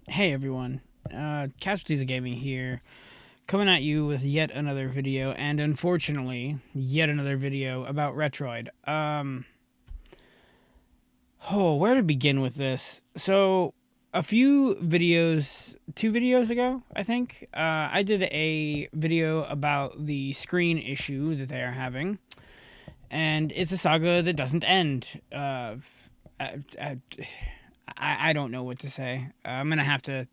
Hey everyone, Casualties of Gaming here, coming at you with yet another video, and unfortunately, yet another video about Retroid. Where to begin with this? So, a few videos, 2 videos ago, I think, I did a video about the screen issue that they are having, and it's a saga that doesn't end. I, I, I don't know what to say. I'm gonna have to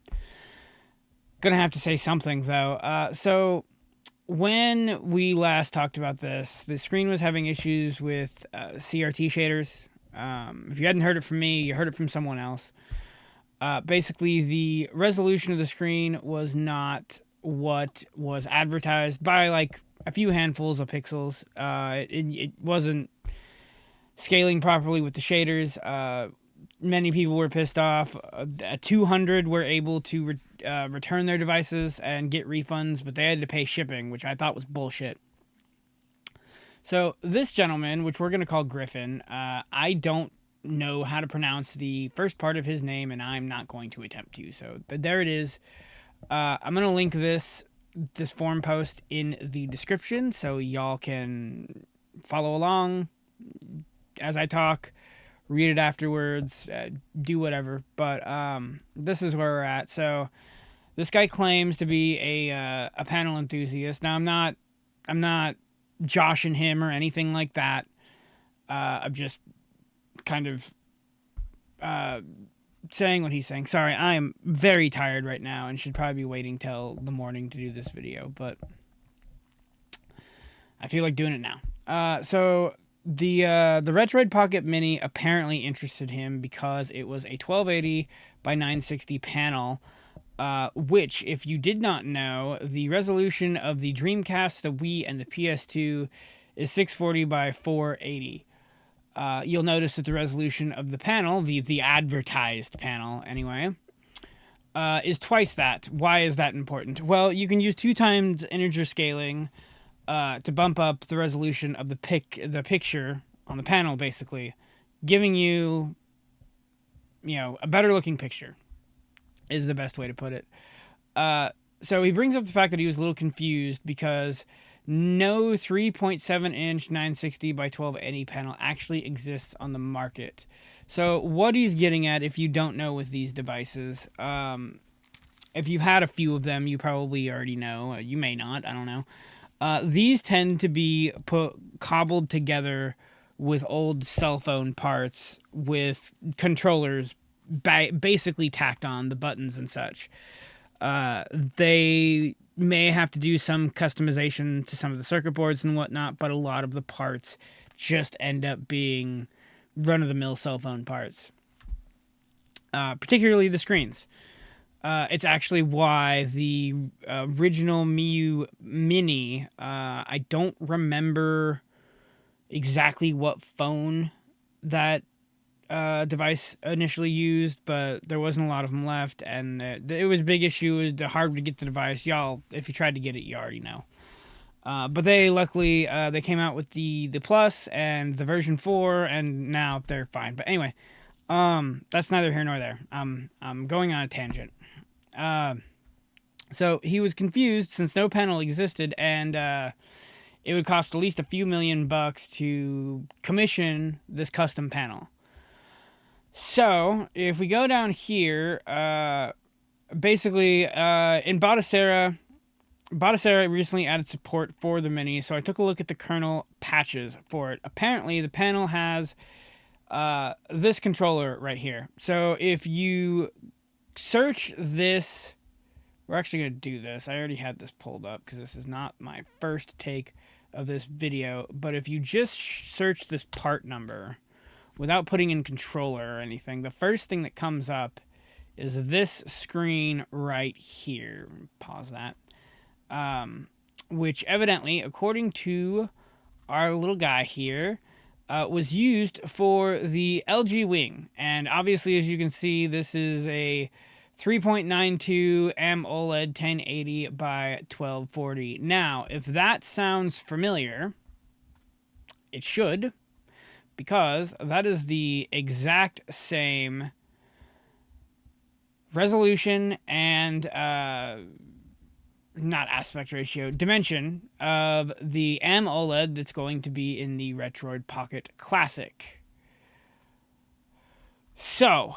say something though. So when we last talked about this, the screen was having issues with CRT shaders. If you hadn't heard it from me, you heard it from someone else. Basically, the resolution of the screen was not what was advertised by like a few handfuls of pixels. It wasn't scaling properly with the shaders. Many people were pissed off. 200 were able to return their devices and get refunds, but they had to pay shipping, which I thought was bullshit. So this gentleman, which we're gonna call Griffin, I don't know how to pronounce the first part of his name, and I'm not going to attempt to. So there it is. I'm gonna link this forum post in the description, so y'all can follow along as I talk, read it afterwards, do whatever. But this is where we're at. So this guy claims to be a panel enthusiast. Now I'm not joshing him or anything like that. I'm just kind of saying what he's saying. Sorry, I am very tired right now and should probably be waiting till the morning to do this video, but I feel like doing it now. The Retroid Pocket Mini apparently interested him because it was a 1280 by 960 panel, which, if you did not know, the resolution of the Dreamcast, the Wii, and the PS2 is 640 by 480. You'll notice that the resolution of the panel, the advertised panel anyway, is twice that. Why is that important? Well, you can use 2 times integer scaling to bump up the resolution of the picture on the panel, basically, giving you a better looking picture is the best way to put it. So he brings up the fact that he was a little confused because no 3.7-inch 960 by 1280 panel actually exists on the market. So what he's getting at, if you don't know with these devices, if you've had a few of them, you probably already know. You may not. I don't know. These tend to be cobbled together with old cell phone parts with controllers basically tacked on, the buttons and such. They may have to do some customization to some of the circuit boards and whatnot, but a lot of the parts just end up being run-of-the-mill cell phone parts, particularly the screens. It's actually why the original Miu Mini, I don't remember exactly what phone that device initially used, but there wasn't a lot of them left, and it was a big issue. It was hard to get the device. Y'all, if you tried to get it, you already know. But they luckily they came out with the Plus and the version 4, and now they're fine. But anyway, that's neither here nor there. I'm going on a tangent. So he was confused since no panel existed, and it would cost at least a few $1,000,000 to commission this custom panel. So if we go down here, basically in Batocera recently added support for the Mini, so I took a look at the kernel patches for it. Apparently, the panel has this controller right here. So if you search this, we're actually going to do this. I already had this pulled up because this is not my first take of this video, but if you just search this part number without putting in controller or anything, the first thing that comes up is this screen right here. Pause that. Which evidently, according to our little guy here, was used for the LG Wing. And obviously, as you can see, this is a 3.92 AMOLED 1080 by 1240. Now, if that sounds familiar, it should, because that is the exact same resolution and not aspect ratio, dimension of the AMOLED that's going to be in the Retroid Pocket Classic. So,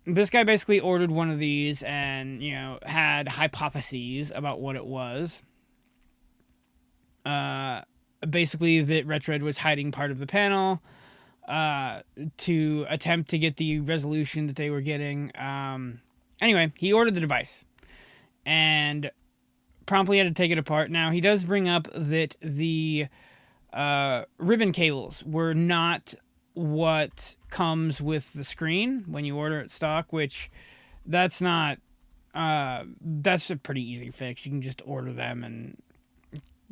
this guy basically ordered one of these and, had hypotheses about what it was. Basically, that Retroid was hiding part of the panel to attempt to get the resolution that they were getting. Anyway, he ordered the device and promptly had to take it apart. Now, he does bring up that the ribbon cables were not what comes with the screen when you order it stock, which that's not that's a pretty easy fix. You can just order them and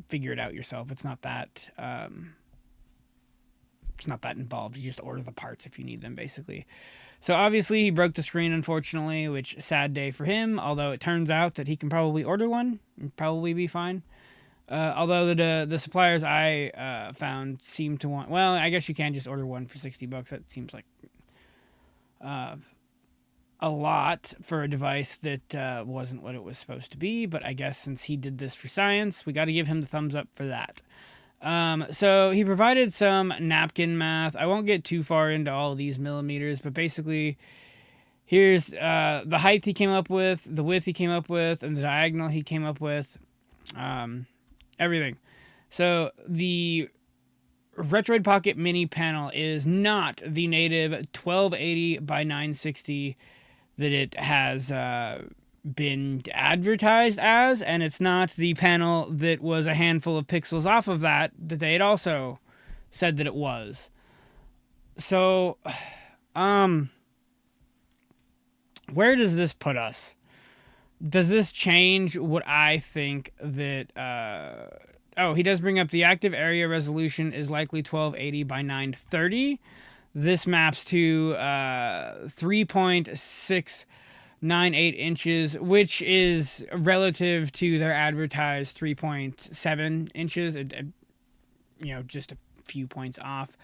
figure it out yourself. It's not that involved. You just order the parts if you need them, basically. So obviously he broke the screen, unfortunately, which sad day for him, although it turns out that he can probably order one and probably be fine. Although the suppliers I found seem to want... Well, I guess you can just order one for $60. That seems like a lot for a device that wasn't what it was supposed to be. But I guess since he did this for science, we got to give him the thumbs up for that. So he provided some napkin math. I won't get too far into all of these millimeters, but basically here's the height he came up with, the width he came up with, and the diagonal he came up with. Everything. So the Retroid Pocket Mini panel is not the native 1280 by 960 that it has been advertised as, and it's not the panel that was a handful of pixels off of that they had also said that it was. So, where does this put us? Does this change what I think that... he does bring up the active area resolution is likely 1280 by 930. This maps to 3.698 inches, which is relative to their advertised 3.7 inches, just a few points off,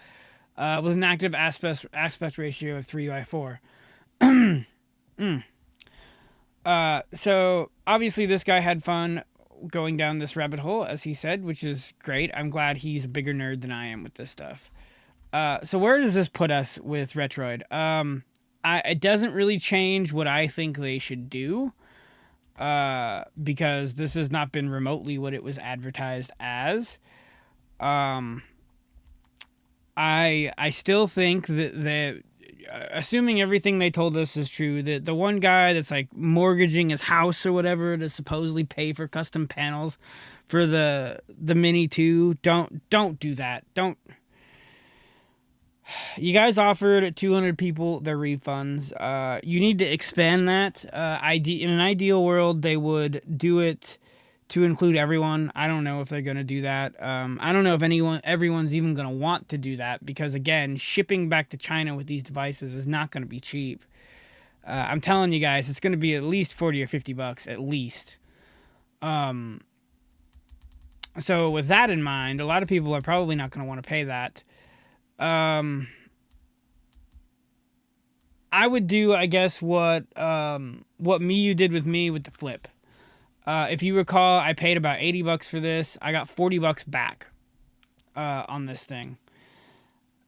with an active aspect ratio of 3:4. So obviously this guy had fun going down this rabbit hole, as he said, which is great. I'm glad he's a bigger nerd than I am with this stuff. So where does this put us with Retroid? It doesn't really change what I think they should do, because this has not been remotely what it was advertised as. I still think that assuming everything they told us is true, that the one guy that's like mortgaging his house or whatever to supposedly pay for custom panels for the Mini 2, don't do that. Don't. You guys offered 200 people their refunds. You need to expand that. In an ideal world, they would do it to include everyone. I don't know if they're going to do that. I don't know if everyone's even going to want to do that, because again, shipping back to China with these devices is not going to be cheap. I'm telling you guys, it's going to be at least $40 or $50 at least. So with that in mind, a lot of people are probably not going to want to pay that. I would do, I guess, what Miyu did with me with the Flip. If you recall, I paid about $80 for this. I got $40 back on this thing.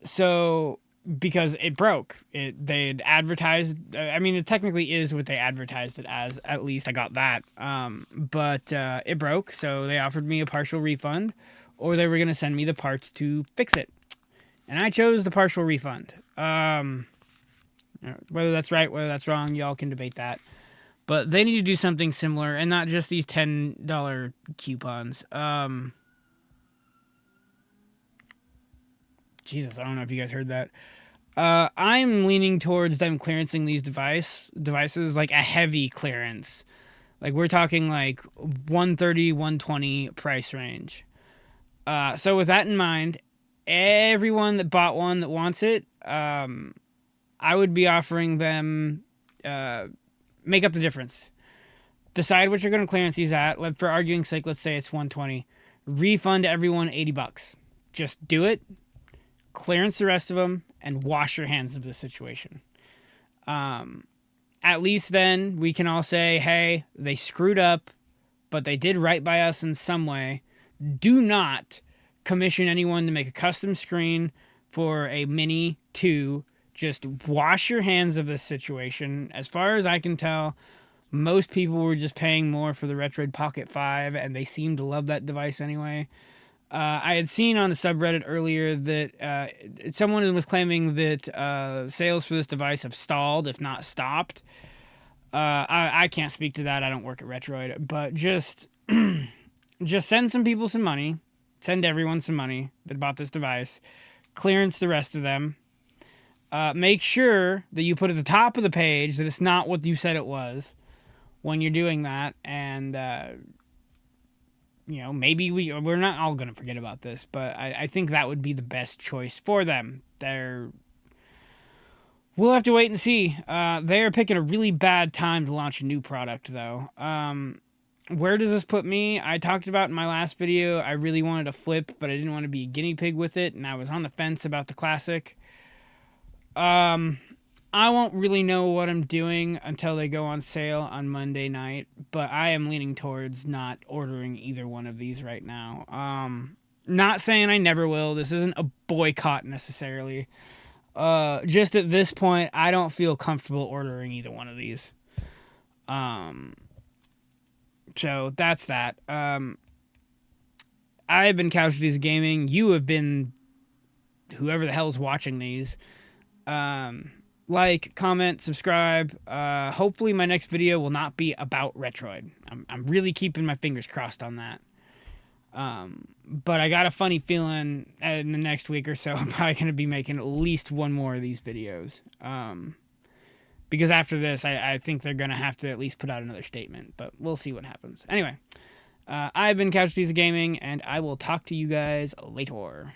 So, because it broke. They had advertised... it technically is what they advertised it as. At least I got that. But it broke, so they offered me a partial refund, or they were going to send me the parts to fix it. And I chose the partial refund. Whether that's right, whether that's wrong, y'all can debate that. But they need to do something similar, and not just these $10 coupons. Jesus, I don't know if you guys heard that. I'm leaning towards them clearancing these devices, like a heavy clearance. Like, we're talking like $130, $120 price range. So with that in mind, everyone that bought one that wants it, I would be offering them... make up the difference. Decide what you're going to clearance these at. For arguing's sake, let's say it's $120. Refund everyone $80. Just do it. Clearance the rest of them and wash your hands of the situation. At at least then we can all say, hey, they screwed up, but they did right by us in some way. Do not commission anyone to make a custom screen for a Mini 2. Just wash your hands of this situation. As far as I can tell, most people were just paying more for the Retroid Pocket 5, and they seem to love that device anyway. I had seen on the subreddit earlier that someone was claiming that sales for this device have stalled, if not stopped. I can't speak to that. I don't work at Retroid, but just send some people some money. Send everyone some money that bought this device. Clearance the rest of them. Make sure that you put at the top of the page that it's not what you said it was when you're doing that, and maybe we're not all gonna forget about this, but I think that would be the best choice for them. We'll have to wait and see. They are picking a really bad time to launch a new product, though. Where does this put me? I talked about in my last video, I really wanted a flip, but I didn't want to be a guinea pig with it, and I was on the fence about the classic. I won't really know what I'm doing until they go on sale on Monday night, but I am leaning towards not ordering either one of these right now. Not saying I never will. This isn't a boycott necessarily. Just at this point, I don't feel comfortable ordering either one of these. So that's that. I've been Casualties of Gaming. You have been whoever the hell's watching these. Like, comment, subscribe. Hopefully my next video will not be about Retroid. I'm really keeping my fingers crossed on that. But I got a funny feeling in the next week or so I'm probably going to be making at least one more of these videos. Because after this, I think they're going to have to at least put out another statement. But we'll see what happens. Anyway, I've been Casualties of Gaming, and I will talk to you guys later.